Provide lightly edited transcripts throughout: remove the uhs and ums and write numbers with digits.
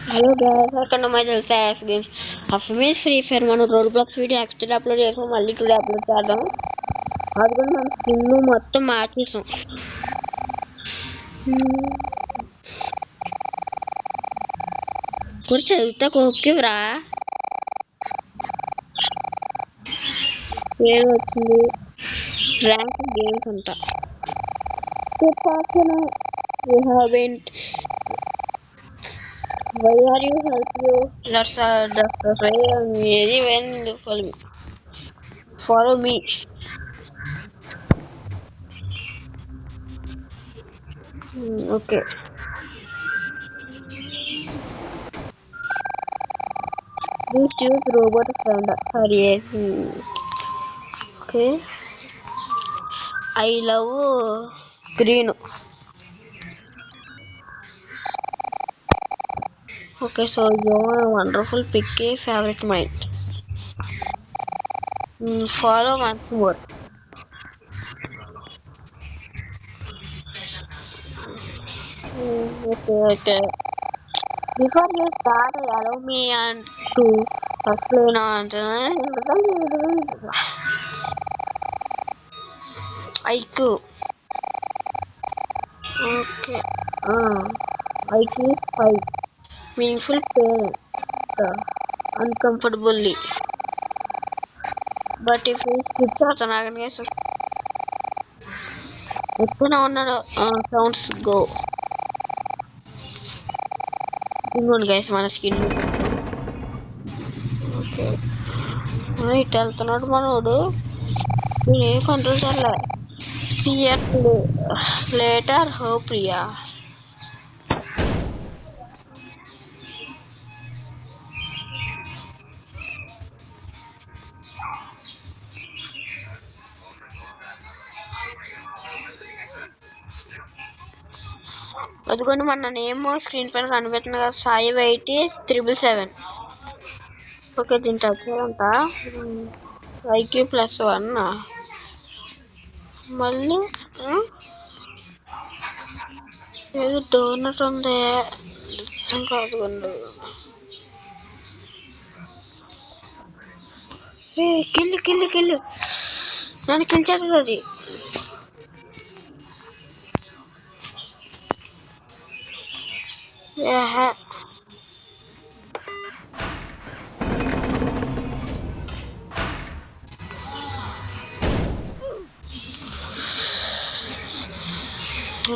Hello guys, welcome to my self game. After me is free fire మనం road blocks video extra upload చేసాం, మళ్ళీ today upload చేద్దాం. అది కూడా మన స్కిన్ మొత్తం మార్చేసాం. కూడా చదివితే కోక్కివరా ఏం వచ్చింది ర్యాంక్ గేమ్స్ అంట. We haven't. Why are you help you? Let's the way when follow me. Okay. Please choose robot friend. Sorry. Okay. I love green. Okay, so you are a wonderful pick a favorite mine. Follow once more. Okay. Before you start, allow me and to explain on IQ. Okay. IQ is 5. Meaningful pain. Uncomfortably. But if we skip that, then I can guess. Open on sounds go. ఇంకోండి guys మన skin. Okay ఇటు వెళ్తున్నాడు మనోడు. నేనేం control చేయలే. సిఎట్ later హో ప్రియా. అదిగోండి మన నేమ్ స్క్రీన్ పైన కనిపిస్తుంది కదా, సాయి 80777. ఓకే దీని టచ్ ఐక్యూ +1. మళ్ళీ ఏదో డోనట్ ఉంది ఇంకా. అదిగోండి కిల్లు నన్ను కిల్ చేస్తుంది అది.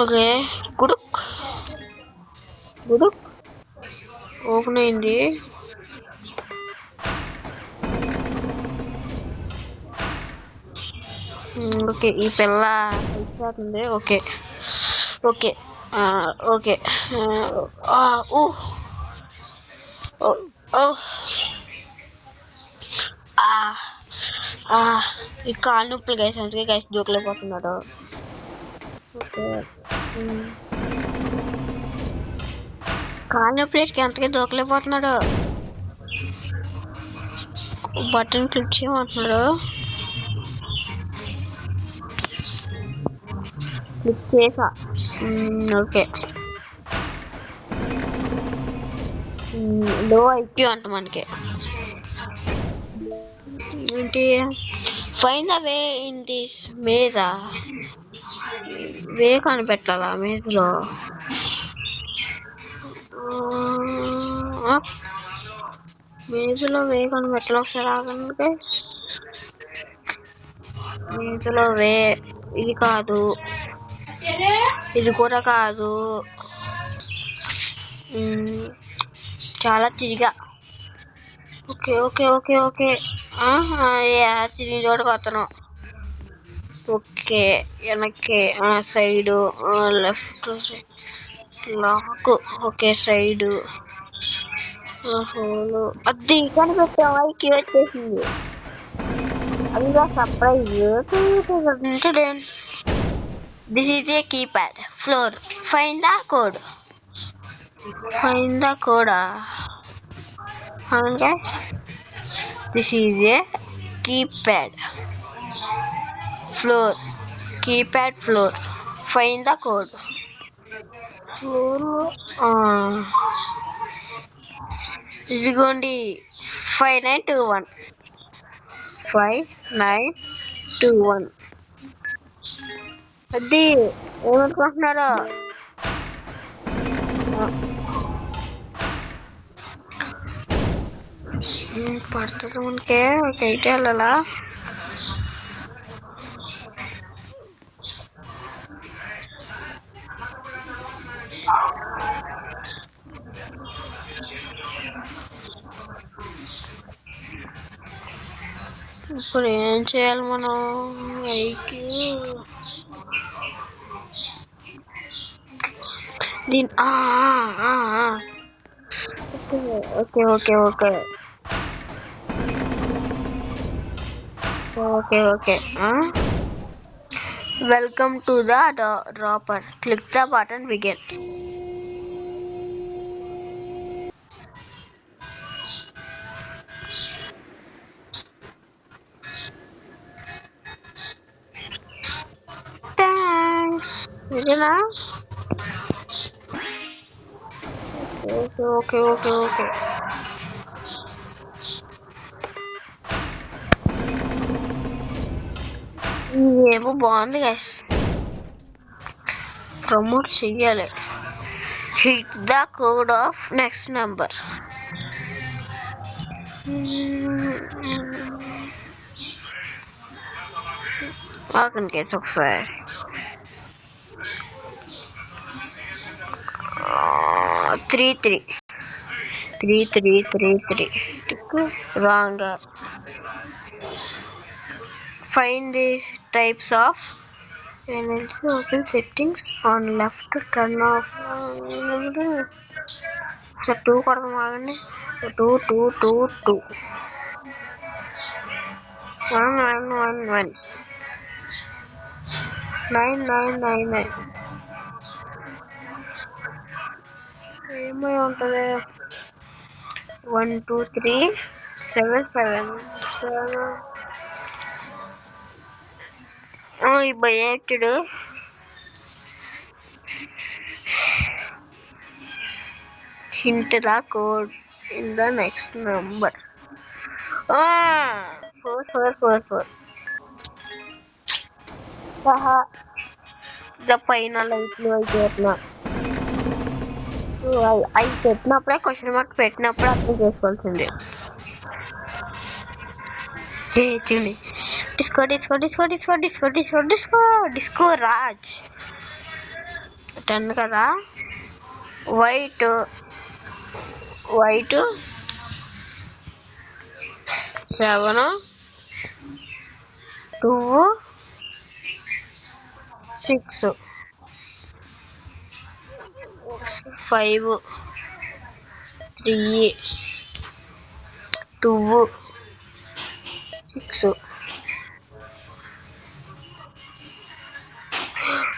ఓకే గుడుక్ ఓపెన్ అయింది. ఓకే ఈ పిల్ల ఇచ్చేస్తుంది. ఓకే ఓకే ఓకే ఈ కాలు నొప్పులు గైస్, అందుకే గైస్ దూకలేకపోతున్నాడు. ఓకే కాలు నొప్పులు ఎంతకీ దూకలేకపోతున్నాడు. బటన్ క్లిక్ చేయమంటున్నాడు. క్లిక్ చేసా. ఓకే లో ఐక్యూ అంట మనకి. ఏంటి ఫైండ్ అవే ఇన్ దిస్ మీద వే కనిపెట్టాలా మేజ్లో. మేజ్లో వే కనిపెట్టాలి. ఒకసారి ఆగండి. మేజ్లో వే ఇది కాదు, ఇది కూడా కాదు. చాలా తిరిగా. ఓకే ఓకే ఓకే ఓకే తిరిగి చోటుకు వస్తాను. ఓకే వెనక్కి side left lock. Okay side hole అది కనిపెట్టాం. ఐక్యూ వచ్చేసింది. అదిగా surprise. This is a keypad floor. Find the code. Okay. This is a keypad floor. Find the code. ఇదిగోండి 5921 5921 అది ఏమనుకుంటున్నారో పడుతుంది మనకే ఒక 8 వెళ్ళాలా ఇప్పుడు ఏం చేయాలి మనం దీని okay okay okay okay okay welcome to the dropper click the button begin thanks ఇదేనా ఓకే ఓకే ఓకే ఓకే ఇదేమో బాగుంది గైస్ ప్రమోట్ చెయ్యాలి hit the code of next number ఆగండి గైస్ ఒకసారి three wrong find these types of energy open settings on left turn off so 2 కొడదాం ఆగండి 2 1 9 ఏమై ఉంటుంది 1 2 3 7 ఇప్పుడు ఏంటాడు hint the code in the next number 4 the పైన లైట్లు అయిపోతున్నా అవి పెట్టినప్పుడే క్వశ్చన్ మార్క్ పెట్టినప్పుడు అర్థం చేసుకోవాల్సింది చూడండి డిస్కో రాజ్ 10 కదా వైట్ 7 2 6 5 3 2 6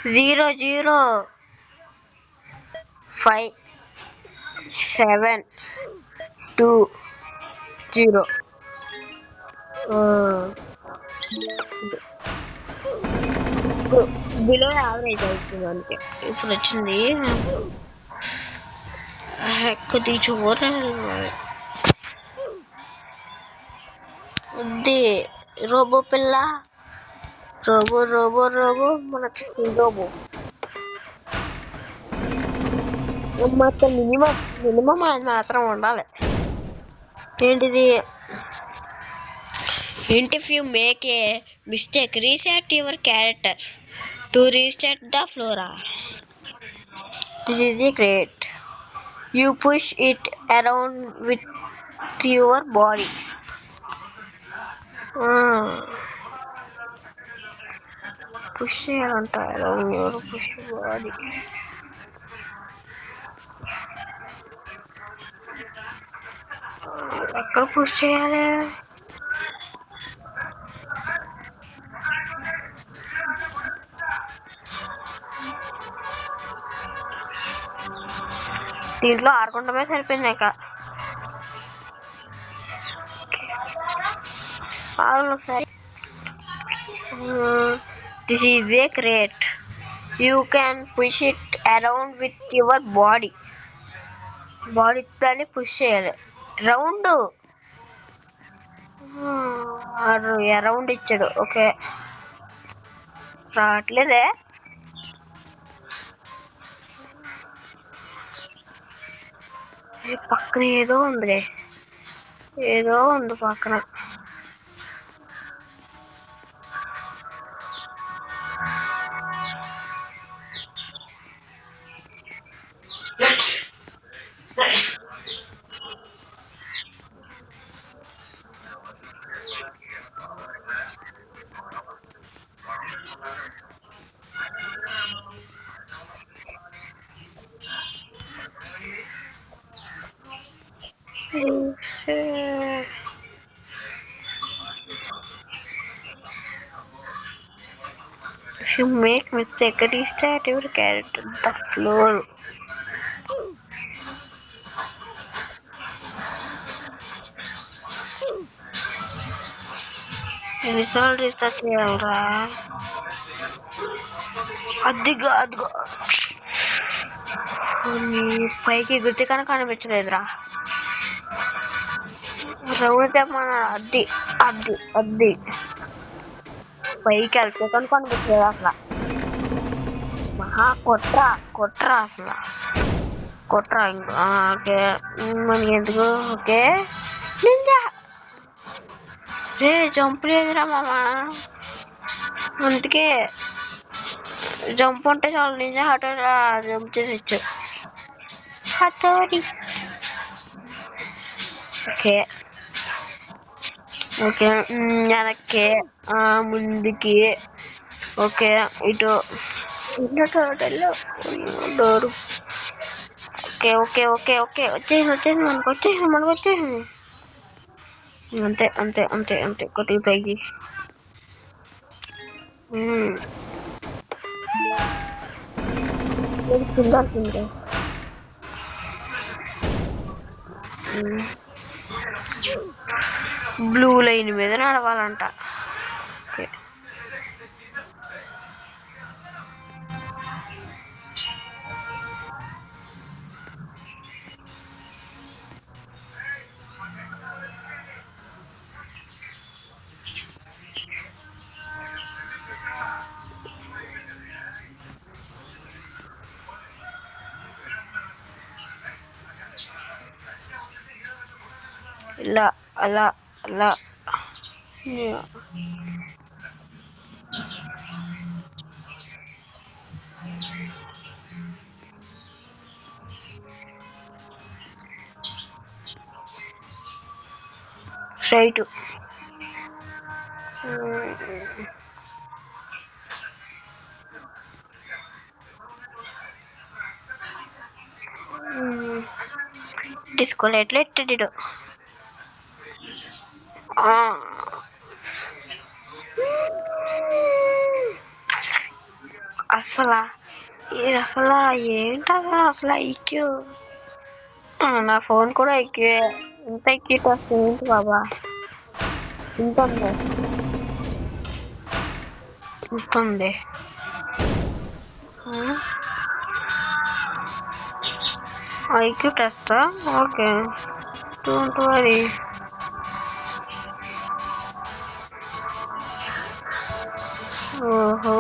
0 0 5 7 2 0 బిలో యావరేజ్ అవుతుంది అంతే ఇప్పుడు వచ్చింది ఎక్కువ ఉంది రోబో పిల్ల రోబో మన చికెన్ రోబో మొత్తం మినిమం అది మాత్రం ఉండాలి ఏంటిది if you make a mistake reset your character to reset the flora this is great you push it around with your body push చేయాలంట around your push body ఎక్కడ push చేయాలి దీంట్లో ఆడుకుంటమే సరిపోయింది ఇంకా సరే this is a crate you can push it around with your body దాన్ని push చేయాలి round round ఇచ్చాడు. ఓకే రావట్లేదే. పక్కన ఏదో ఉంది, ఏదో ఉంది పక్కన. If you make mistake, restart your character the floor. ఎన్నిసార్లు రీస్టార్ట్ చేయాలరా? అదిగా అదిగో పైకి ఎగిరితే కనుక కనిపించలేదురా. రౌండ్ తెమ్మన్నా. అది అది అది పైకి వెళ్తే కనుక కనిపించలేదు అసలు. మహా కొట్రా కొట్రా అసలు కొట్రా. ఓకే మనకి ఎందుకు? ఓకే నింజా రే జంప్ లేదురా మామ. అందుకే జంప్ ఉంటే చాలు, నింజా హఠోరా జంప్ చేసేచ్చు. హఠోరి. ఓకే ఓకే వెనక్కి ముందుకి. ఓకే ఇటు door. Okay okay okay okay వచ్చేసి మనకు వచ్చేసి. అంతే అంతే అంతే అంతే కొద్దిగా పైకి. బ్లూ లైన్ మీద నడవాలంట. ఓకే ఇలా అలా అలా. స్ట్రైట్. డిస్కోలో ఎట్లా ఎట్టాడు అసలు. ఇది అసలు ఏంటదా అసలు ఐక్యూ? నా ఫోన్ కూడా ఐక్యూ. ఇంత ఐక్యూ టెస్ట్ ఏంటి బాబా? ఇంత ఉంది. ఐక్యూ టెస్టా? Okay don't worry. ఓహో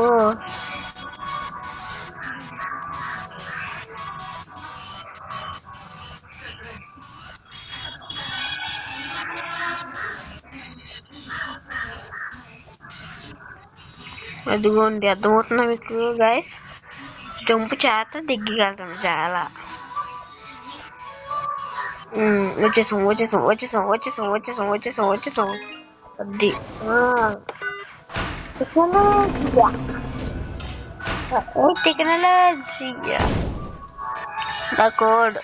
అదిగోండి అర్థమవుతుందా మీకు గైస్? జంపు చేత దిగ్గగలుగుతాను చాలా. వచ్చేసాం వచ్చేసాం వచ్చేసాం వచ్చేసాం వచ్చేసాం వచ్చేసాం వచ్చేసాం. అది technology. The code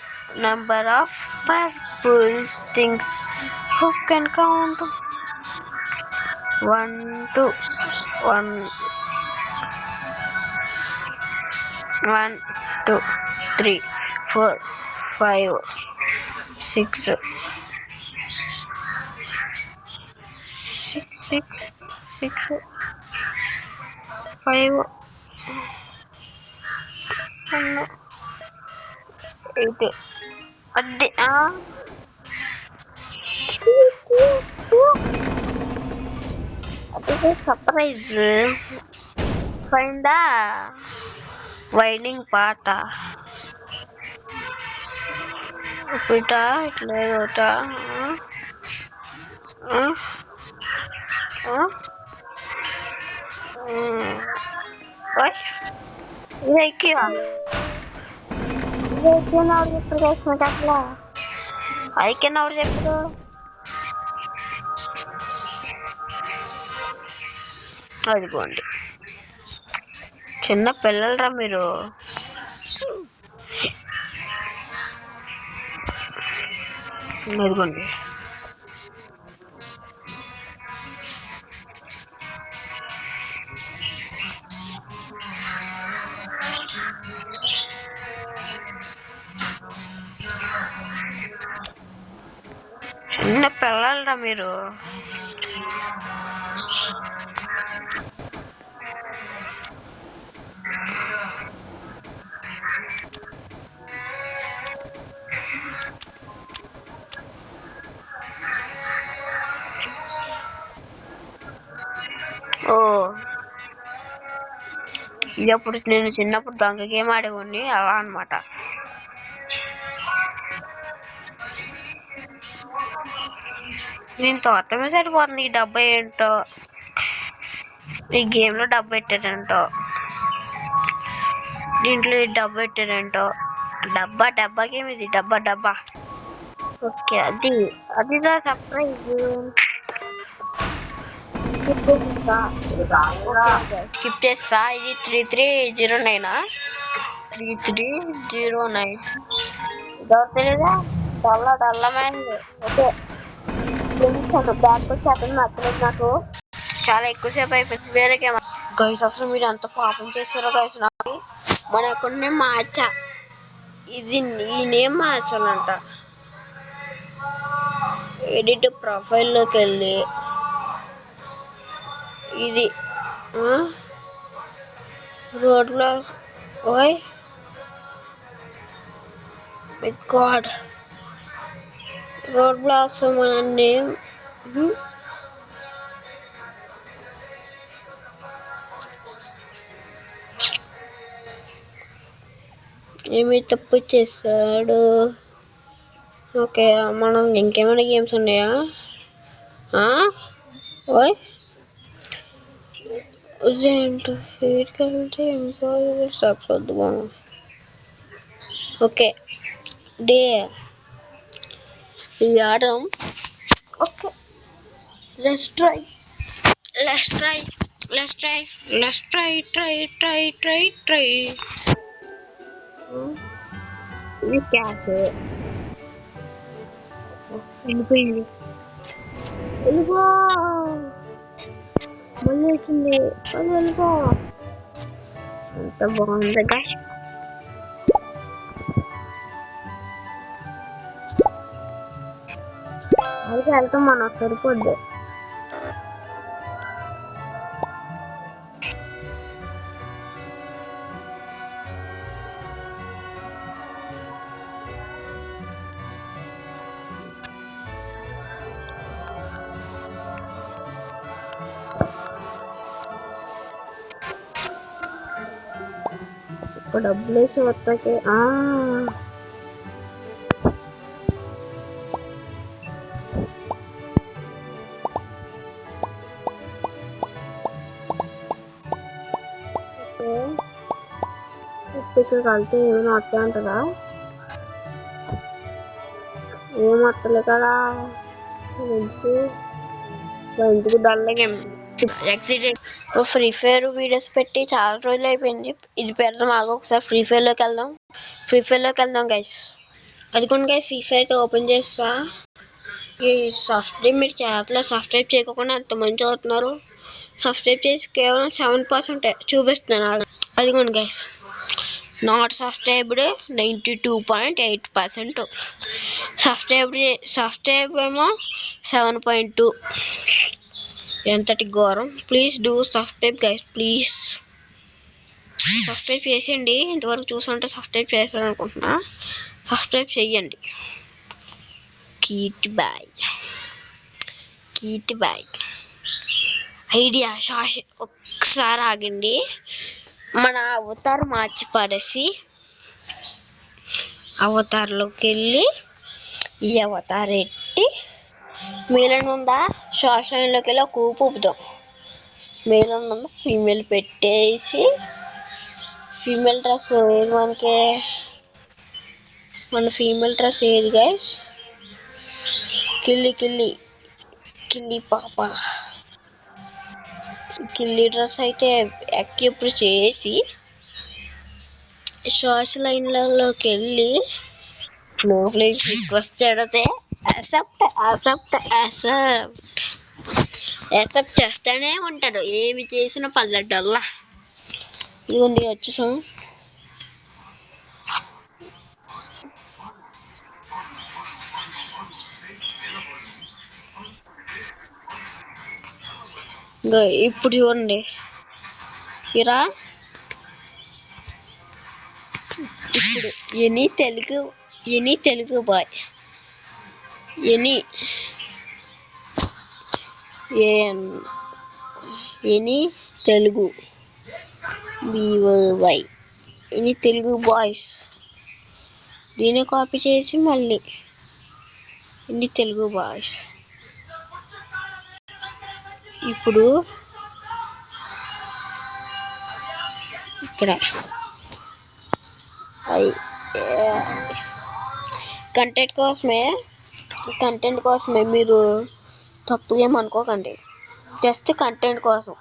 number of purple things. Who can count? 1 2 1 1 2 3 4 5 6 6 5 8. అది That is a surprise. Find the winding path. Pita, itle hota. Uh, uh, what? ये क्या ये क्या नाव चेप्पाరు guys నాకు అసలు ఐకే నాव చెప్పారు అదిగోండి చిన్న పిల్లలరా మీరు అదిగోండి చిన్న పిల్లలరా మీరు ఓ ఇది అప్పుడు నేను చిన్నప్పుడు దొంగ గేమ్ ఆడేవాడిని అలా అన్నమాట దీంతో అర్థమే సరిపోతుంది ఈ డబ్బా ఏంటో ఈ గేమ్ లో డబ్బా పెట్టారంటో దీంట్లో ఈ డబ్బా పెట్టారంటో డబ్బా గేమ్ ఇది డబ్బా ఓకే అది సర్ప్రైజ్ స్కిప్ చేస్తా ఇది 3309 3309 ఎవరు తెలియదా డల్లమైంది ఓకే బ్యాక్ వచ్చి నచ్చలేదు నాకు చాలా ఎక్కువసేపు అయిపోయింది వేరే గేమ్ గైస్ అసలు మీరు ఎంత పాపం చేస్తారో గైస్ నాకు మన అకౌంట్ని మార్చా ఇది ఈ నేమ్ మార్చాలంట ఎడిట్ ప్రొఫైల్లోకి వెళ్ళి ఇది రోడ్ బ్లాక్ ఓయ్ మై గాడ్ రోడ్ బ్లాక్స్ మన నేమ్ ఏమి తప్పు చేశాడు ఓకే మనం ఇంకేమైనా గేమ్స్ ఉన్నాయా ఓయ్ ఏంటో ఫీడ్కి వెళ్తే ఎంప్లాయీ స్టాప్స్ వద్దు బాగా ఓకే డే ఈ ఆడదాం ఓకే లెట్స్ ట్రై ఇది క్యాష్ వెళ్ళిపోయింది వెళ్ళిపో మళ్ళీ వచ్చింది మళ్ళీ వెళ్ళిపో ఎంత బాగుంది గాయ్ అయితే వెళ్తాం మనం సరిపోద్ది డబ్బులు వేసి వస్తాకే ఇక్కడ కలితే ఏమైనా వస్తాయి అంటారా ఏం వస్తలే కదా ఎందుకు డల్లగా ఫ్రీ ఫైర్ వీడియోస్ పెట్టి చాలా రోజులు అయిపోయింది ఇది పెడదాం ఆగో ఒకసారి ఫ్రీ ఫైర్లోకి వెళ్దాం గైస్ అదిగోండి గైస్ ఫ్రీ ఫైర్ ఓపెన్ చేస్తా ఈ సబ్స్క్రైబ్ మీరు చేతలో సబ్స్క్రైబ్ చేయకుండా ఎంతమంది చదువుతున్నారు సబ్స్క్రైబ్ చేసి కేవలం 7% చూపిస్తున్నాను అదిగోండి గైస్ నాట్ సబ్స్క్రైబ్డ్ 92.8% సబ్స్క్రైబ్ ఏమో 7.2 ఎంతటి ఘోరం please do subscribe guys please subscribe చేసేయండి ఇంతవరకు చూసుంటే సబ్స్క్రైబ్ చేస్తాను అనుకుంటున్నా సబ్స్క్రైబ్ చేయండి కీట్ బాయ్ కీట్ బ్యాగ్ ఐడియా షాష్. ఒక్కసారి ఆగండి, మన అవతార్ మార్చి పడేసి అవతార్లోకి వెళ్ళి ఈ అవతార్ ఎట్టి మేలను ఉందా షార్ట్ లైన్లోకి వెళ్ళి ఒక ఊపు ఊపుదాం. మేలను ఉందా ఫీమేల్ పెట్టేసి ఫీమేల్ డ్రెస్ ఏది మనకి, మన ఫీమేల్ డ్రెస్ ఏది గైస్? కిల్లి కిల్లి కిల్లి పాప. కిల్లి డ్రెస్ అయితే ఎక్కిప్పుడు చేసి షార్ట్స్ లైన్లలోకి వెళ్ళి లోపలికి రిక్వెస్ట్ పెడితే యాక్సెప్ట్ చేస్తానే ఉంటాడు, ఏమి చేసిన పల్లెటల్లా. ఇదిగోండి వచ్చేసాం. ఇప్పుడు చూడండి ఇరా, ఇప్పుడు any Telugu boy any Telugu BOY any Telugu boys దీన్ని కాపీ చేసి మళ్ళీ ఎనీ తెలుగు బాయ్స్. ఇప్పుడు ఇక్కడ కంటెంట్ కోసమే మీరు తప్పు ఏమనుకోకండి, జస్ట్ కంటెంట్ కోసం.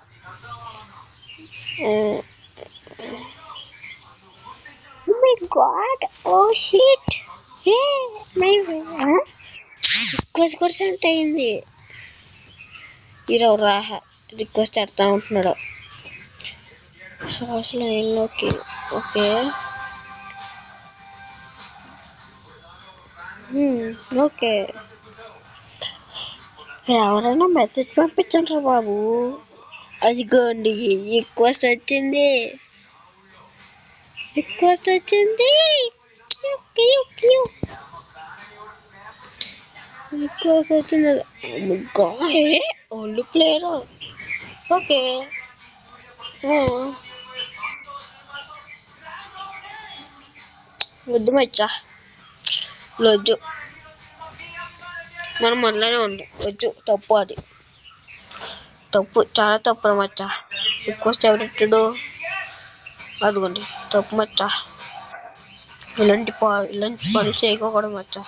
రిక్వెస్ట్ అయింది. ఈరోజు రిక్వెస్ట్ పెడతా ఉంటున్నాడు షార్ట్స్ లైన్లోకి. ఓకే ఓకే, ఎవరైనా మెసేజ్ పంపించండి బాబు. అదిగోండి రిక్వెస్ట్ వచ్చింది. రిక్వెస్ట్ వచ్చింది. ఒళ్ళు ప్లేయర్. ఓకే వద్దు మచ్చా, లొజ్జు మనం మనలోనే ఉంది. వద్దు, తప్పు, అది తప్పు, చాలా తప్పు మచ్చా. రిక్వెస్ట్ ఎవరెట్టాడు? అదిగోండి తప్పు మచ్చా. ఇలాంటి పనులు చేయకూడదు మచ్చా.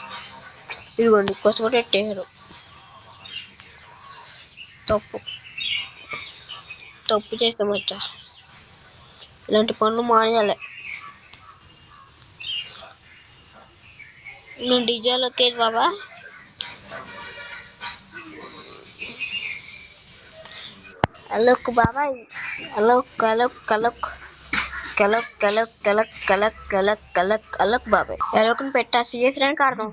ఇదిగోండి రిక్వెస్ట్ కూడా పెట్టేశారు. తప్పు చేస్తాం మచ్చా. ఇలాంటి పనులు మానేయాలి. నేను డిజైన్లోకి వెళ్ళి బాబా అలోక్ బాబాయ్, అలోక్ బాబాయ్ ఎలోక్ని పెట్టా చేసడానికి అర్థం.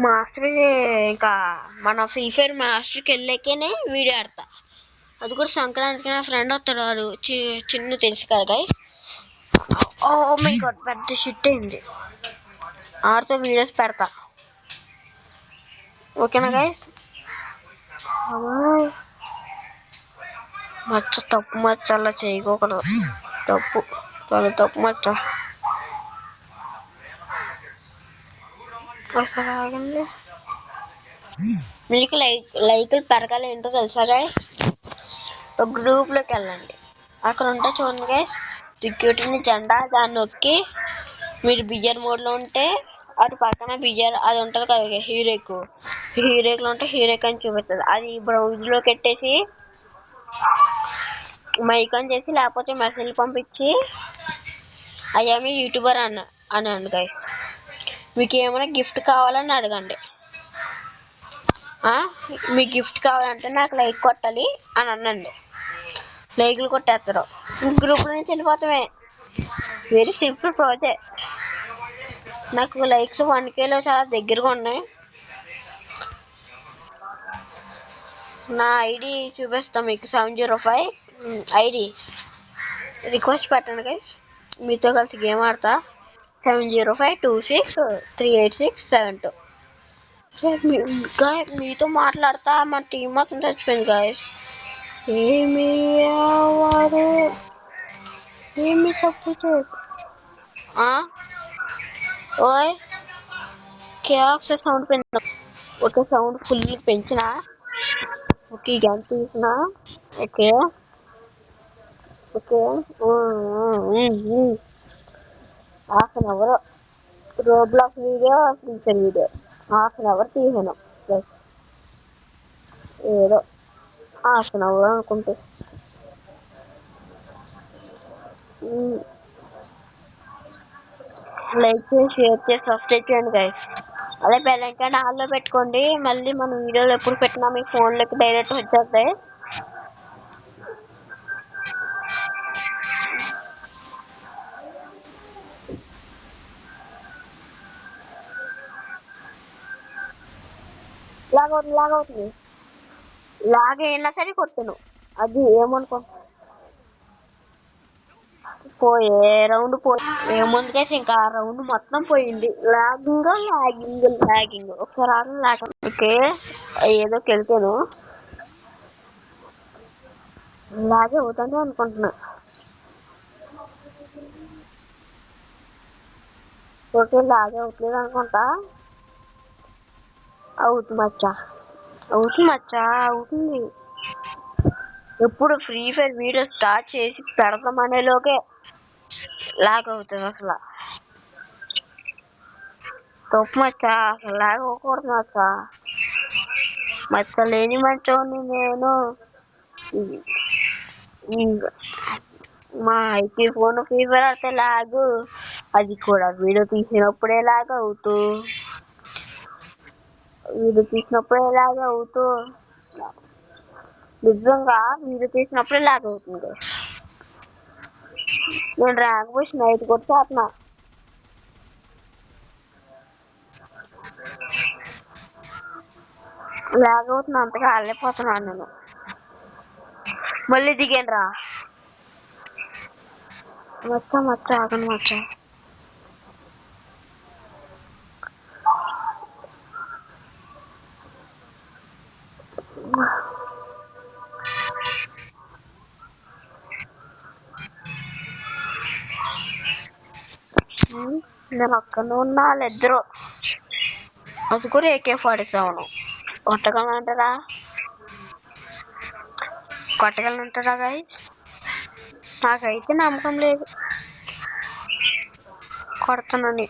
మాస్టర్ ఇంకా మన ఫ్రీ ఫైర్ మాస్టర్కి వెళ్ళాకనే వీడియో ఆడతా. అది కూడా సంక్రాంతికి నా ఫ్రెండ్ వస్తాడు, వాడు చిన్న తెలుసు కదా గైస్. ఓ మై గాడ్, పెద్ద షిట్ అయింది. ఆడితో వీడియోస్ పెడతా, ఓకేనా గైస్? మచ్చ తప్పు మచ్చ, అలా చేయకూడదు. తప్పు, చాలా తప్పు మచ్చ. ఒకసారి ఆగండి. మీకు లైకులు పెరగాలి ఏంటో తెలుసా గైస్? ఒక గ్రూప్లోకి వెళ్ళండి, అక్కడ ఉంటే చూడండి గైస్, రిక్రూటింగ్ జెండా, దాన్ని నొక్కి మీరు బిజర్ మోడ్లో ఉంటే అటు పక్కన బిజర్ అది ఉంటుంది కదా, హీరోలో ఉంటే హీరోక్ అని చూపిస్తుంది. అది బ్రౌజ్లోకి పెట్టేసి మైక్ ఆన్ చేసి లేకపోతే మెసేజ్ పంపించి అయ్యామి యూట్యూబర్ అనండి గైస్. మీకు ఏమైనా గిఫ్ట్ కావాలని అడగండి. మీకు గిఫ్ట్ కావాలంటే నాకు లైక్ కొట్టాలి అని అనండి, లైక్లు కొట్టేస్తారు. గ్రూప్లో నుంచి వెళ్ళిపోతామే. Very simple project. నాకు లైక్స్ 1Kలో చాలా దగ్గరగా ఉన్నాయి. నా ఐడి చూపిస్తాం మీకు, 705 ఐడి. రిక్వెస్ట్ పెట్టండి గైస్, మీతో కలిసి గేమ్ ఆడతా. 705263867 మీతో మాట్లాడతా మన టీం మొత్తం చచ్చిపోయింది గాయస్. ఏమి వారు ఏమి తప్పు ఓయ్ క్యాక్స్ సౌండ్ పెంచిన. ఓకే సౌండ్ ఫుల్ పెంచిన. ఓకే గన్ తీసిన. ఓకే ఓకే హాఫ్ అన్ hour Roblox video future video half అన్ అవర్ తీసాను. ఏదో హాఫ్ అన్ అవర్ అనుకుంటే. లైక్ చేసి షేర్ చేసి సబ్స్క్రైబ్ చేయండి గైస్. అదే బెల్ ఐకాన్ ఆన్లో పెట్టుకోండి. మళ్ళీ మనం వీడియోలు ఎప్పుడు పెట్టినా మీ ఫోన్లోకి డైరెక్ట్ వచ్చేస్తాయి. లాగవుతుంది లాగైనా సరే కొట్టాను. అది ఏమనుకో పోయే రౌండ్ ఏముందుకైతే ఇంకా ఆ రౌండ్ మొత్తం పోయింది. లాగింగ్ ఒకసారి లాగ. ఓకే ఏదో కెళ్తాను లాగే అవుతానే అనుకుంటున్నా. ఓకే లాగే అవుతలేదు అనుకుంటా. అవుతుంది. ఎప్పుడు ఫ్రీ ఫైర్ వీడియో స్టార్ట్ చేసి పెడతామనేలోకే లాగ్ అవుతుంది. అసలు తప్పు మచ్చా, అసలు లాగ్ అవ్వకూడదు మచ్చా. లేని మంచోని నేను. మా ఐపీ ఫోన్ ఫ్రీ ఫైర్ ఆడితే లాగు, అది కూడా వీడియో తీసినప్పుడే లాగ్ అవుతూ నిజంగా వీడియో తీసినప్పుడే లాగ్ అవుతుంది. నేను ర్యాంక్ పోసి నైట్ కొట్టేస్తున్నా. లాగ్ అవుతున్నా అంతగా ఆడలేకపోతున్నాను నేను. మళ్ళీ దిగాను రా మచ్చ ఆగను మచ్చ. నేను ఒక్కనే ఉన్నా, వాళ్ళిద్దరు అది కూడా AK-47 కొట్టగలనంటారా గైస్? నాకైతే నమ్మకం లేదు కొడతానని.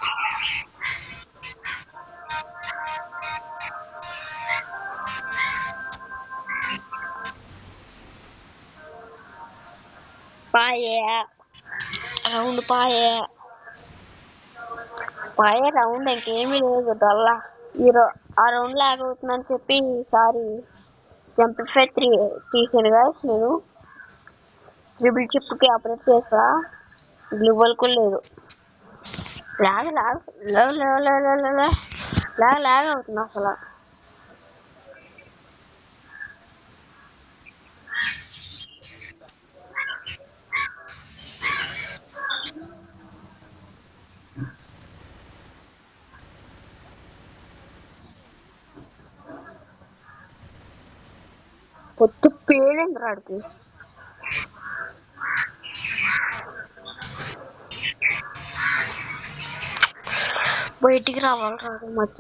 పాయే రౌండ్ ఇంకేమీ లేదు. డల్లా ఆ రౌండ్ లాగ్ అవుతుందని చెప్పి ఈసారి MP3 తీసాను గాయస్. నేను ట్రిపుల్ చిప్కి ఆపరేట్ చేస్తా. గ్లూబల్ కూడా లేదు. లాగ్ అవుతుంది అసలు. కొత్త పేలింది రాడికి. బయటికి రావాలి రాడు మచ్చ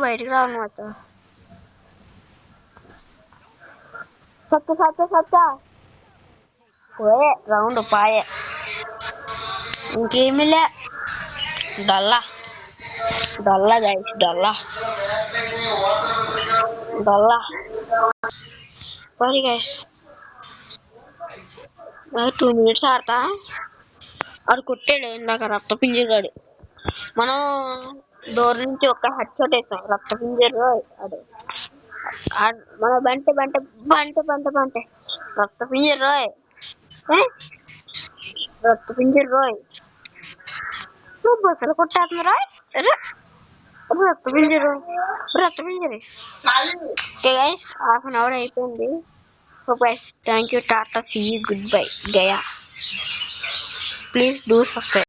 బయటికి రావాలి మచ్చ. సత్త పోయే రౌండ్ పాయే. ఇంకేమీ లే. డల్లా గైస్ డల్లా సారీ గైస్. 2 minutes ఆడతా. ఆడు కొట్టాడు ఇందాక రక్తపింజగాడు. మనం డోర్ నుంచి ఒక హెడ్ షాట్ వేసాం. రక్తపింజరు మన బంటే రక్తపింజర్ రోయ్. రక్తపింజర్ రోయ్ నువ్వు బస్సులు కొట్టేస్తుంది రాయ్. రక్తపింజరు ఓకే గైస్, హాఫ్ అన్ అవర్ అయిపోయింది. So guys thank you, tata, see you, good bye, గయా. Please do subscribe.